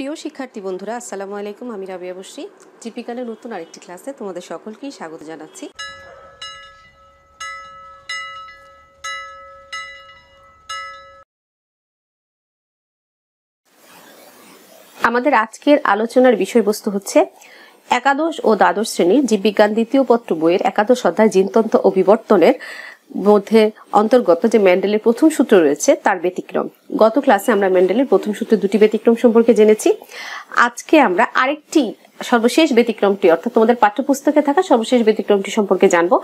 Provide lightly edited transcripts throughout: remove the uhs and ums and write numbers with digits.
প্রিয় শিক্ষার্থী বন্ধুরা, আসসালামু আলাইকুম। আমি রাবিয়া বসরি। জিপিকালের নতুন আরেকটি ক্লাসে তোমাদের সকলকেই স্বাগত জানাচ্ছি। আমাদের আজকের আলোচনার বিষয়বস্তু হচ্ছে একাদশ ও দ্বাদশ শ্রেণীর জীববিজ্ঞান দ্বিতীয় পত্র বইয়ের একাদশ অধ্যায় জিনতন্ত্র ও বিবর্তনের মধ্যে অন্তর্গত যে মেন্ডেলের প্রথম সূত্র রয়েছে তার ব্যতিক্রম। গত ক্লাসে আমরা মেন্ডেলের প্রথম সূত্রের দুটি ব্যতিক্রম সম্পর্কে জেনেছি। আজকে আমরা আরেকটি সর্বশেষ ব্যতিক্রমটি অর্থাৎ তোমাদের পাঠ্যপুস্তকে থাকা সর্বশেষ ব্যতিক্রমটি সম্পর্কে জানবো।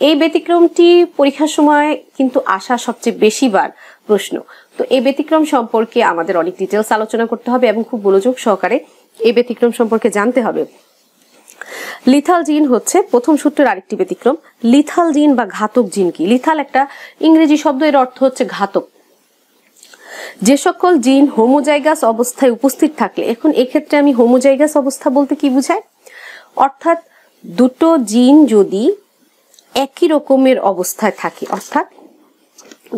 এই ব্যতিক্রমটি পরীক্ষার সময় কিন্তু আসা সবচেয়ে বেশিবার প্রশ্ন। তো এই ব্যতিক্রম সম্পর্কে আমাদের অনেক ডিটেলস আলোচনা করতে হবে এবং খুব মনোযোগ সহকারে এই ব্যতিক্রম সম্পর্কে জানতে হবে। লিথাল জিন হচ্ছে প্রথম সূত্রের আরেকটি ব্যতিক্রম। লিথাল জিন বা ঘাতক জিন কি? লিথাল একটা ইংরেজি শব্দ, এর অর্থ হচ্ছে ঘাতক। যে সকল জিন হোমোজাইগাস অবস্থায় উপস্থিত থাকলে, এখন এক্ষেত্রে আমি হোমোজাইগাস অবস্থা বলতে কি বুঝায়, অর্থাৎ দুটো জিন যদি একই রকমের অবস্থায় থাকে, অর্থাৎ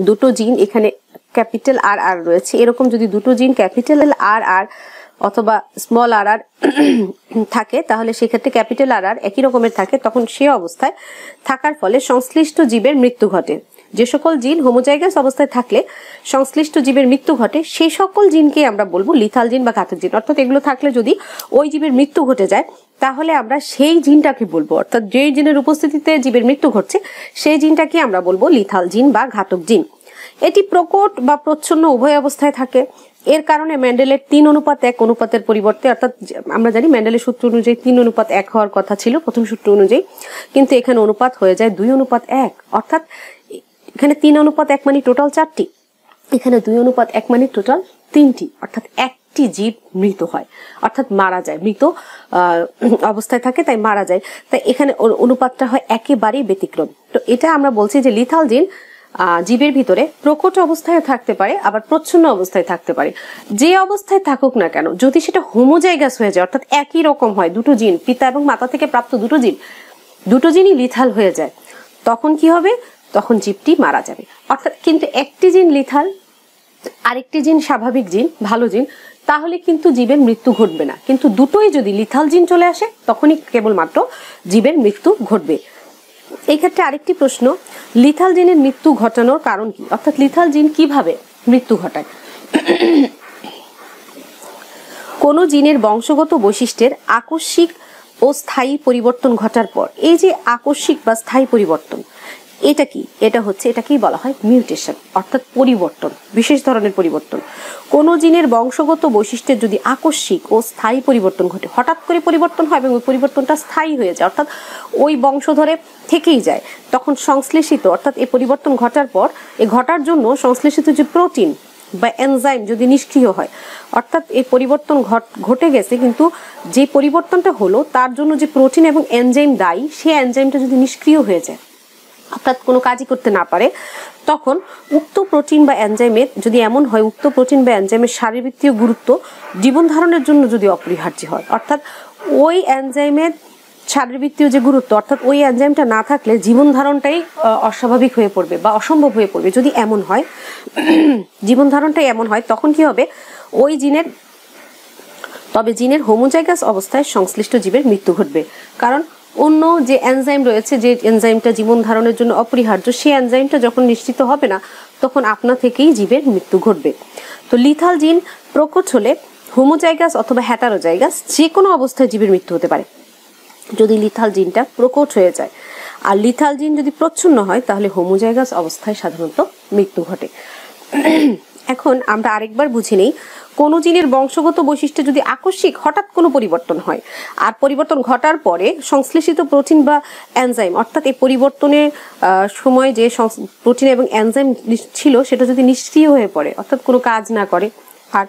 দুটো জিন এখানে ক্যাপিটাল আর আর রয়েছে, এরকম যদি দুটো জিন ক্যাপিটাল আর আর অথবা স্মল আর আর থাকে, তাহলে সেক্ষেত্রে ক্যাপিটাল আর আর একই রকমের থাকে, তখন সে অবস্থায় থাকার ফলে সংশ্লিষ্ট জীবের মৃত্যু ঘটে। যে সকল জিন হোমোজাইগাস অবস্থায় থাকলে সংশ্লিষ্ট জীবের মৃত্যু ঘটে, সেই সকল জিনকে আমরা বলবো লিথাল জিন বা ঘাতক জিন। অর্থাৎ এগুলো থাকলে যদি ওই জীবের মৃত্যু ঘটে যায়, তাহলে আমরা সেই জিনটাকে বলবো, অর্থাৎ যে জিনের উপস্থিতিতে জীবের মৃত্যু ঘটছে সেই জিনটাকে আমরা বলবো লিথাল জিন বা ঘাতক জিন। এটি প্রকট বা প্রচ্ছন্ন উভয় অবস্থায় থাকে। এর কারণে মেন্ডেলের 3:1 অনুপাতের পরিবর্তে, অর্থাৎ আমরা জানি মেন্ডেলের সূত্র অনুযায়ী 3:1 হওয়ার কথা ছিল প্রথম সূত্র অনুযায়ী, কিন্তু এখানে অনুপাত হয়ে যায় 2:1। অর্থাৎ এখানে 3:1 মানে টোটাল 4টি, এখানে 2:1 মানে টোটাল 3টি। অর্থাৎ একটি জীব মৃত হয়, অর্থাৎ মারা যায়, মৃত অবস্থায় থাকে তাই মারা যায়, তাই এখানে অনুপাতটা হয় একেবারেই ব্যতিক্রম। তো এটা আমরা বলছি যে লিথাল জিন জীবের ভিতরে প্রকট অবস্থায় থাকতে পারে, আবার প্রচ্ছন্ন অবস্থায় থাকতে পারে। যে অবস্থায় থাকুক না কেন, যদি সেটা হোমোজাইগাস হয়ে যায়, অর্থাৎ একই রকম হয়, দুটো জিন পিতা এবং মাতা থেকে প্রাপ্ত দুটো জিনই লিথাল হয়ে যায়, তখন কি হবে? তখন জীবটি মারা যাবে। অর্থাৎ কিন্তু একটি জিন লিথাল, আরেকটি জিন স্বাভাবিক জিন, ভালো জিন, তাহলে কিন্তু জীবের মৃত্যু ঘটবে না। কিন্তু দুটোই যদি লিথাল জিন চলে আসে, তখনই কেবলমাত্র জীবের মৃত্যু ঘটবে। এই ক্ষেত্রে আরেকটি প্রশ্ন, লিথাল জিনের মৃত্যু ঘটানোর কারণ কি? অর্থাৎ লিথাল জিন কিভাবে মৃত্যু ঘটায়? কোন জিনের বংশগত বৈশিষ্ট্যের আকস্মিক ও স্থায়ী পরিবর্তন ঘটার পর, এই যে আকস্মিক বা স্থায়ী পরিবর্তন, এটা কি? এটাকেই বলা হয় মিউটেশন, অর্থাৎ পরিবর্তন, বিশেষ ধরনের পরিবর্তন। কোন জিনের বংশগত বৈশিষ্ট্যের যদি আকস্মিক ও স্থায়ী পরিবর্তন ঘটে, হঠাৎ করে পরিবর্তন হয় এবং ওই পরিবর্তনটা স্থায়ী হয়ে যায়, অর্থাৎ ওই বংশধরে থেকেই যায়, তখন সংশ্লেষিত, অর্থাৎ এই পরিবর্তন ঘটার পর ঘটার জন্য সংশ্লেষিত যে প্রোটিন বা এনজাইম যদি নিষ্ক্রিয় হয়, অর্থাৎ এই পরিবর্তন ঘটে গেছে, কিন্তু যে পরিবর্তনটা হলো তার জন্য যে প্রোটিন এবং এনজাইম দায়ী, সেই এনজাইমটা যদি নিষ্ক্রিয় হয়ে যায়, অর্থাৎ কোনো কাজই করতে না পারে, তখন উক্ত প্রোটিন বা এনজাইমের যদি এমন হয়, উক্ত প্রোটিন বা এনজাইমের শারীরবৃত্তীয় গুরুত্ব জীবন ধারণের জন্য যদি অপরিহার্য হয়, অর্থাৎ ওই এনজাইমের শারীরবৃত্তীয় যে গুরুত্ব, অর্থাৎ ওই এনজাইমটা না থাকলে জীবন ধারণটাই অস্বাভাবিক হয়ে পড়বে বা অসম্ভব হয়ে পড়বে, যদি এমন হয়, জীবন ধারণটাই এমন হয়, তখন কি হবে? ওই জিনের হোমোজাইগাস অবস্থায় সংশ্লিষ্ট জীবের মৃত্যু ঘটবে। কারণ অন্য যে এনজাইম রয়েছে, যে এনজাইমটা জীবন ধারণের জন্য অপরিহার্য, সেই এনজাইমটা যখন নিশ্চিত হবে না, তখন আপনা থেকেই জীবের মৃত্যু ঘটবে। তো লিথাল জিন প্রকট হলে হোমোজাইগাস অথবা হেটারোজাইগাস যে কোনো অবস্থায় জীবের মৃত্যু হতে পারে, যদি লিথাল জিনটা প্রকট হয়ে যায়। আর লিথাল জিন যদি প্রচ্ছন্ন হয়, তাহলে হোমোজাইগাস অবস্থায় সাধারণত মৃত্যু ঘটে। এখন আমরা আরেকবার বুঝে নেই, কোন জিনের বংশগত বৈশিষ্ট্যে যদি আকস্মিক হঠাৎ কোনো পরিবর্তন হয়, আর পরিবর্তন ঘটার পরে সংশ্লেষিত প্রোটিন বা এনজাইম, অর্থাৎ এই পরিবর্তনের সময় যে প্রোটিন এবং এনজাইম ছিল সেটা যদি নিষ্ক্রিয় হয়ে পড়ে, অর্থাৎ কোনো কাজ না করে, আর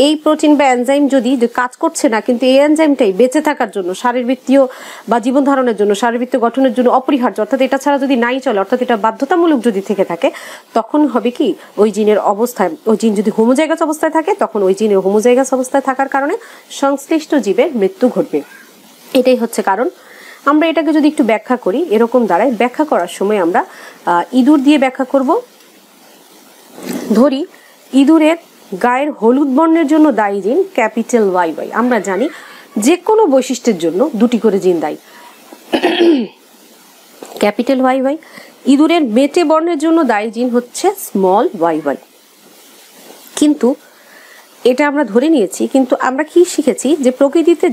এই প্রোটিন বা এনজাইম যদি কাজ করছে না, কিন্তু এই এনজাইমটাই বেঁচে থাকার জন্য, শারীরবৃত্তীয় বা জীবন ধারণের জন্য, শারীরবৃত্তীয় গঠনের জন্য অপরিহার্য, অর্থাৎ এটা ছাড়া যদি নাই চলে, অর্থাৎ এটা বাধ্যতামূলক যদি থেকে থাকে, তখন হবে কি? ওই জিনের অবস্থায়, ওই জিন যদি হোমোজাইগাস অবস্থায় থাকে, তখন ওই জিনের হোমোজাইগাস অবস্থায় থাকার কারণে সংশ্লিষ্ট জীবের মৃত্যু ঘটবে। এটাই হচ্ছে কারণ। আমরা এটাকে যদি একটু ব্যাখ্যা করি, এরকম দাঁড়ায়। ব্যাখ্যা করার সময় আমরা ইঁদুর দিয়ে ব্যাখ্যা করব। ধরি ইঁদুরের গায়ের হলুদ বর্ণের জন্য দায়ী জিন ক্যাপিটাল ওয়াই ওয়াই। আমরা জানি যে কোনো বৈশিষ্ট্যের জন্য দুটি করে জিন দায়ী, ক্যাপিটাল ওয়াই ওয়াই। ইঁদুরের মেটে বর্ণের জন্য দায়ী জিন হচ্ছে স্মল ওয়াই ওয়াই। কিন্তু এটা আমরা ধরে নিয়েছি, কিন্তু আমরা কি শিখেছি যে প্রকৃতিতে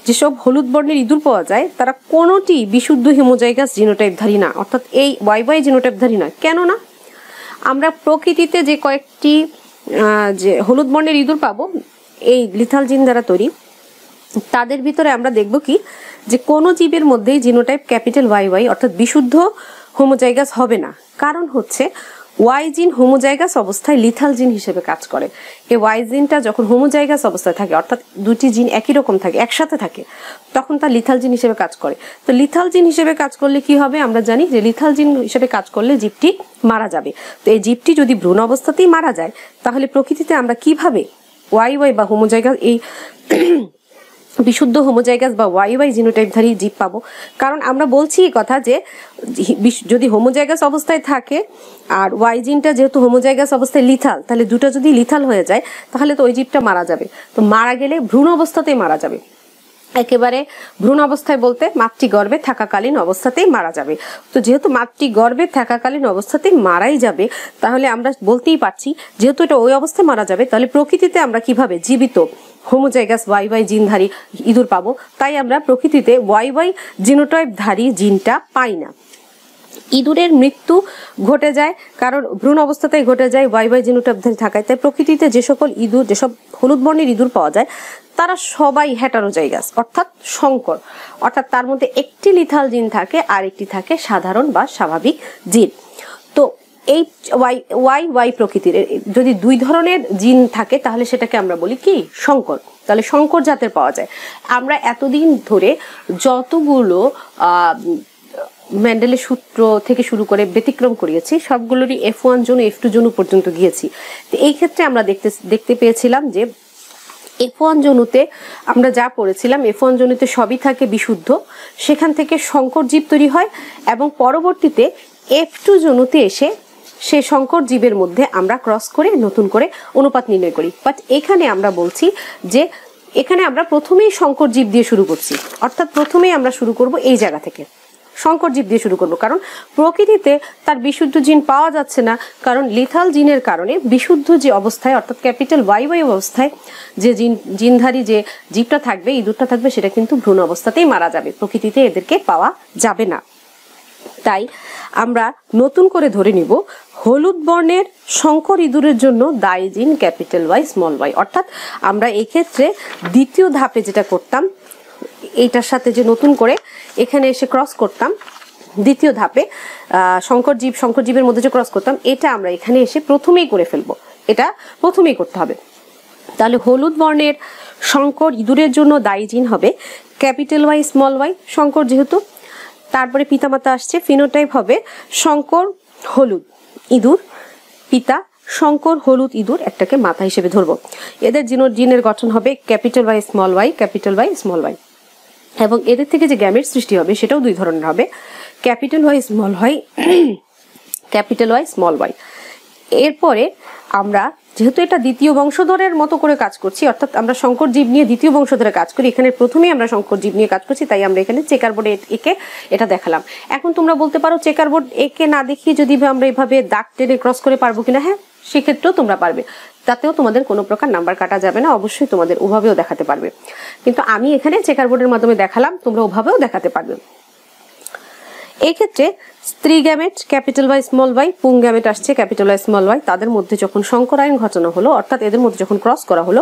যেসব হলুদ বর্ণের ইঁদুর পাওয়া যায় তারা কোনোটি বিশুদ্ধ হোমোজাইগাস জিনোটাইপধারী না, অর্থাৎ এই ওয়াই ওয়াই জিনোটাইপধারী নয়। কেন না? আমরা প্রকৃতিতে যে কয়েকটি যে হলুদ বর্ণের ইঁদুর পাবো এই লিথাল জিন দ্বারা তৈরি, তাদের ভিতরে আমরা দেখব কি যে কোনো জীবের মধ্যেই জিনোটাইপ ক্যাপিটাল ওয়াই ওয়াই অর্থাৎ বিশুদ্ধ হোমোজাইগাস হবে না। কারণ হচ্ছে ওয়াই জিন হোমোজাইগাস অবস্থায় লিথাল জিন হিসেবে কাজ করে। এই ওয়াই জিনটা যখন হোমোজাইগাস অবস্থায় থাকে অর্থাৎ দুটি জিন একই রকম থাকে, একসাথে থাকে, তখন তার লিথাল জিন হিসেবে কাজ করে। তো লিথাল জিন হিসেবে কাজ করলে কি হবে? আমরা জানি যে লিথাল জিন হিসেবে কাজ করলে জীবটি মারা যাবে। তো এই জীবটি যদি ভ্রূণ অবস্থাতেই মারা যায় তাহলে প্রকৃতিতে আমরা কিভাবে ওয়াই ওয়াই বা হোমোজাইগাস এই বিশুদ্ধ হোমোজাইগাস বা ওয়াই ওয়াই জিনোটাইপধারী জীব পাবো? কারণ আমরা বলছি এই কথা যে যদি হোমোজাইগাস অবস্থায় থাকে আর ওয়াই জিনটা যেহেতু হোমোজাইগাস অবস্থায় লিথাল, তাহলে দুটো যদি লিথাল হয়ে যায় তাহলে তো ওই জীবটা মারা যাবে। তো মারা গেলে ভ্রূণ অবস্থাতেই মারা যাবে, একেবারে ভ্রূণ অবস্থায় বলতে মাতৃগর্ভে থাকাকালীন অবস্থাতেই মারা যাবে। তো যেহেতু মাতৃগর্ভে থাকাকালীন অবস্থাতেই মারাই যাবে, তাহলে আমরা বলতেই পারছি যেহেতু এটা ওই অবস্থায় মারা যাবে, তাহলে প্রকৃতিতে আমরা কিভাবে জীবিত হোমোজাইগাস ওয়াই ওয়াই জিনধারী ইঁদুর পাবো? তাই আমরা প্রকৃতিতে ওয়াই ওয়াই জিনোটাইপধারী জিনটা পাই না। ইঁদুরের মৃত্যু ঘটে যায় কারণ ভ্রূণ অবস্থাতেই ঘটে যায় ওয়াই ওয়াই জিনোটাইপধারী থাকায়। তাই প্রকৃতিতে যে সকল ইঁদুর, যেসব হলুদ বর্ণের ইঁদুর পাওয়া যায় তারা সবাই হেটারোজাইগাস অর্থাৎ সংকর, অর্থাৎ তার মধ্যে একটি লিথাল জিন থাকে আর একটি থাকে সাধারণ বা স্বাভাবিক জিন। তো এই ওয়াই ওয়াই ওয়াই প্রকৃতির যদি দুই ধরনের জিন থাকে তাহলে সেটাকে আমরা বলি কি? সংকর। তাহলে সংকর জাতের পাওয়া যায়। আমরা এতদিন ধরে যতগুলো মেন্ডেলের সূত্র থেকে শুরু করে ব্যতিক্রম করিয়েছি সবগুলোরই F1 জনু F2 জনু পর্যন্ত গিয়েছি। তো এই ক্ষেত্রে আমরা দেখতে পেয়েছিলাম যে F1 জনুতে আমরা যা পড়েছিলাম, F1 জনুতে সবই থাকে বিশুদ্ধ, সেখান থেকে সংকর জীব তৈরি হয় এবং পরবর্তীতে F2 জনুতে এসে সে সংকর জীবের মধ্যে আমরা ক্রস করে নতুন করে অনুপাত নির্ণয় করি। বাট এখানে আমরা বলছি যে এখানে আমরা প্রথমেই সংকর জীব দিয়ে শুরু করছি, অর্থাৎ প্রথমেই আমরা শুরু করব এই জায়গা থেকে, সংকর জীব দিয়ে শুরু করব। কারণ প্রকৃতিতে তার বিশুদ্ধ জিন পাওয়া যাচ্ছে না, কারণ লিথাল জিনের কারণে বিশুদ্ধ যে অবস্থায় অর্থাৎ ক্যাপিটাল ওয়াই ওয়াই অবস্থায় যে জিনধারী যে জীবটা থাকবে, ইঁদুরটা থাকবে, সেটা কিন্তু ভ্রূণ অবস্থাতেই মারা যাবে, প্রকৃতিতে এদেরকে পাওয়া যাবে না। তাই আমরা নতুন করে ধরে নিব হলুদ বর্ণের সংকর ইঁদুরের জন্য দায়ী জিন ক্যাপিটাল ওয়াই স্মল ওয়াই। অর্থাৎ আমরা এই ক্ষেত্রে দ্বিতীয় ধাপে যেটা করতাম, এইটার সাথে যে নতুন করে এখানে এসে ক্রস করতাম, দ্বিতীয় ধাপে সংকর জীবের মধ্যে যে ক্রস করতাম, এটা আমরা এখানে এসে প্রথমেই করে ফেলবো, এটা প্রথমেই করতে হবে। তাহলে হলুদ বর্ণের সংকর ইঁদুরের জন্য দায়ী জিন হবে ক্যাপিটাল ওয়াই স্মল ওয়াই, সংকর যেহেতু। তারপরে পিতামাতা আসছে, ফিনোটাইপ হবে সংকর হলুদ ইঁদুর, পিতা সংকর হলুদ ইঁদুর, একটাকে মাথা হিসেবে ধরবো। এদের জিনের গঠন হবে capital Y small Y, capital Y small Y, এবং এদের থেকে যে গ্যামেট সৃষ্টি হবে সেটাও দুই ধরনের হবে, capital Y small Y, capital Y small Y. এরপরে আমরা যেহেতু এটা দ্বিতীয় বংশধরের মতো করে কাজ করছি, অর্থাৎ আমরা সংকর জীব নিয়ে দ্বিতীয় বংশধরে কাজ করি, এখানে প্রথমেই আমরা সংকর জীব নিয়ে কাজ করছি, তাই আমরা এখানে চেকার বোর্ডে এঁকে এটা দেখালাম। এখন তোমরা বলতে পারো চেকার বোর্ড এঁকে না দেখিয়ে যদি আমরা এভাবে দাগ টেনে ক্রস করে পারবো কিনা? হ্যাঁ, সেক্ষেত্রেও তোমরা পারবে, তাতেও তোমাদের কোনো প্রকার নাম্বার কাটা যাবে না, অবশ্যই তোমাদের ওভাবেও দেখাতে পারবে। কিন্তু আমি এখানে চেকার বোর্ডের মাধ্যমে দেখালাম, তোমরা ওভাবেও দেখাতে পারবে। এই ক্ষেত্রে স্ত্রী gamete capital Y small Y, পুং গ্যামেট আসছে ক্যাপিটাল ওয়াই স্মল ওয়াই, তাদের মধ্যে যখন সংকরায়ন ঘটানো হলো, অর্থাৎ এদের মধ্যে যখন ক্রস করা হলো,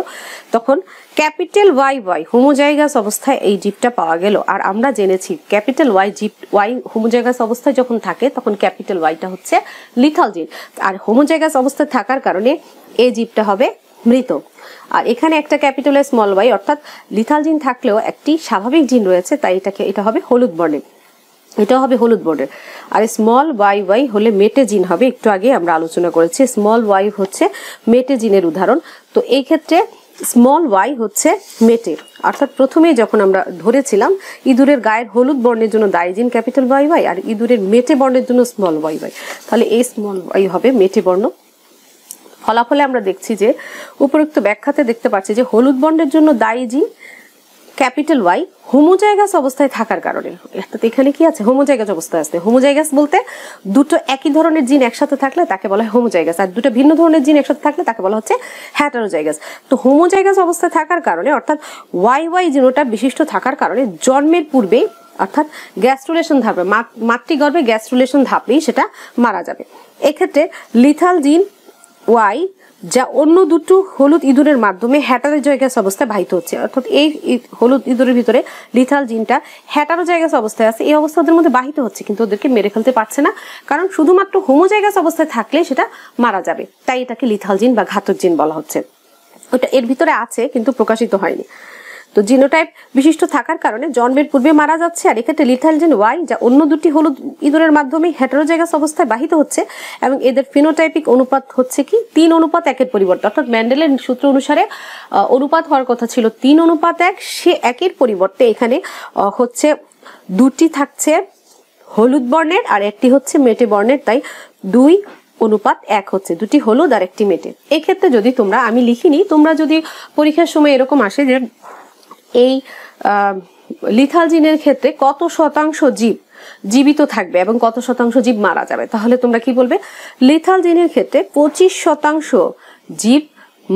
তখন ক্যাপিটাল ওয়াই ওয়াই হোমোজাইগাস অবস্থায় এই জীবটা পাওয়া গেল। আর আমরা জেনেছি ক্যাপিটাল ওয়াই জীব ওয়াই হোমোজাইগাস অবস্থায় যখন থাকে তখন ক্যাপিটাল ওয়াইটা হচ্ছে লিথাল জিন, আর হোমোজাইগাস অবস্থায় থাকার কারণে এই জীবটা হবে মৃত। আর এখানে একটা ক্যাপিটাল ওয়াই স্মল ওয়াই অর্থাৎ লিথাল জিন থাকলেও একটি স্বাভাবিক জিন রয়েছে, তাই এটা হবে হলুদ বর্ণের, এটা হবে হলুদ বর্ণের। আর স্মল ওয়াই ওয়াই হলে মেটে জিন হবে, একটু আগে আমরা আলোচনা করেছি স্মল ওয়াই হচ্ছে মেটে জিনের উদাহরণ। তো এই ক্ষেত্রে স্মল ওয়াই হচ্ছে মেটে, অর্থাৎ প্রথমেই যখন আমরা ধরেছিলাম ইঁদুরের গায়ের হলুদ বর্ণের জন্য দায়ী জিন ক্যাপিটাল ওয়াই ওয়াই আর ইঁদুরের মেটে বর্ণের জন্য স্মল ওয়াই ওয়াই, তাহলে এই স্মল ওয়াই হবে মেটে বর্ণ। ফলাফলে আমরা দেখছি যে উপরোক্ত ব্যাখ্যাতে দেখতে পাচ্ছি যে হলুদ বর্ণের জন্য দায়ী জিন ক্যাপিটাল ওয়াই হোমোজাইগাস অবস্থায় থাকার কারণে, অর্থাৎ এখানে কি আছে, হোমোজাইগাস অবস্থায় আছে। হোমোজাইগাস বলতে দুটো একই ধরনের জিন একসাথে থাকলে তাকে বলা হয় হোমোজাইগাস, আর দুটো ভিন্ন ধরনের জিন একসাথে থাকলে তাকে বলা হচ্ছে হেটারোজাইগাস। তো হোমোজাইগাস অবস্থায় থাকার কারণে অর্থাৎ ওয়াই ওয়াই জিনোটাইপ বিশিষ্ট থাকার কারণে জন্মের পূর্বে অর্থাৎ গ্যাস্ট্রুলেশন ধাপে মাতৃগর্ভে গ্যাস্ট্রুলেশন ধাপেই সেটা মারা যাবে। এক্ষেত্রে লিথাল জিন ওয়াই যা অন্য দুটো হলুদ ইঁদুরের মাধ্যমে হেটারোজাইগাস অবস্থায় বাহিত হচ্ছে, অর্থাৎ এই হলুদ ইঁদুরের ভিতরে লিথাল জিনটা হেটারোজাইগাস অবস্থায় আছে, এই অবস্থা ওদের মধ্যে বাহিত হচ্ছে, কিন্তু ওদেরকে মেরে ফেলতে পারছে না, কারণ শুধুমাত্র হোমোজাইগাস অবস্থায় থাকলে সেটা মারা যাবে, তাই এটাকে লিথাল জিন বা ঘাতক জিন বলা হচ্ছে। ওটা এর ভিতরে আছে কিন্তু প্রকাশিত হয়নি। তো জিনোটাইপ বিশিষ্ট থাকার কারণে জন্মের পূর্বে মারা যাচ্ছে, আর এক্ষেত্রে লিথাল জিন ওয়াই যা অন্য দুটি হলুদ ইঁদুরের মাধ্যমে হেটারোজাইগাস অবস্থায় বাহিত হচ্ছে, এবং এদের ফিনোটাইপিক অনুপাত হচ্ছে কি 3:1 পরিবর্তে, অর্থাৎ ম্যান্ডেলের সূত্র অনুসারে অনুপাত হওয়ার কথা ছিল 3:1, সে একের পরিবর্তে এখানে হচ্ছে দুটি থাকছে হলুদ বর্ণের আর একটি হচ্ছে মেটে বর্ণের, তাই 2:1 হচ্ছে, দুটি হলুদ আর একটি মেটে। এক্ষেত্রে যদি তোমরা, আমি লিখিনি, তোমরা যদি পরীক্ষার সময় এরকম আসে যে এই লিথাল জিনের ক্ষেত্রে কত শতাংশ জীব জীবিত থাকবে এবং কত শতাংশ জীব মারা যাবে, তাহলে তোমরা কি বলবে? লিথাল জিনের ক্ষেত্রে 25% জীব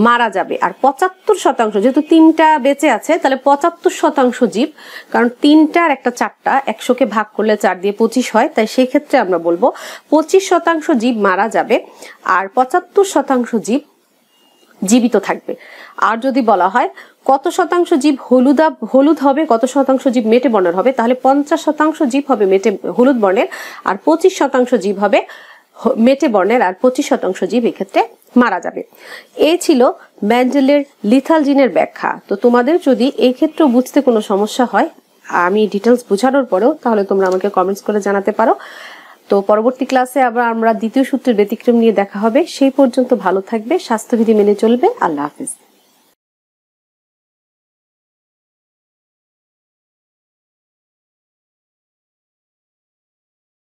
মারা যাবে, আর 75%, যেহেতু 3টা বেঁচে আছে তাহলে 75% জীব, কারণ 3টা আর একটা 4টা 100কে ভাগ করলে 4 দিয়ে 25 হয়, তাই সেই ক্ষেত্রে আমরা বলবো 25% জীব মারা যাবে আর 75% জীব জীবিত থাকবে। আর যদি বলা হয় কত শতাংশ জীব হলুদ হবে, কত শতাংশ জীব মেটে বর্ণের হবে, তাহলে 50% জীব হবে হলুদ বর্ণের আর 25% জীব হবে মেটে বর্ণের, আর 25% জীব এক্ষেত্রে মারা যাবে। এই ছিল মেন্ডেলের লিথাল জিনের ব্যাখ্যা। তো তোমাদের যদি এই ক্ষেত্রে বুঝতে কোনো সমস্যা হয়, আমি ডিটেলস বোঝানোর পরেও, তাহলে তোমরা আমাকে কমেন্টস করে জানাতে পারো। তো পরবর্তী ক্লাসে আবার আমরা দ্বিতীয় সূত্রের ব্যতিক্রম নিয়ে দেখা হবে। সেই পর্যন্ত ভালো থাকবে, স্বাস্থ্যবিধি মেনে চলবে। আল্লাহ হাফিজ।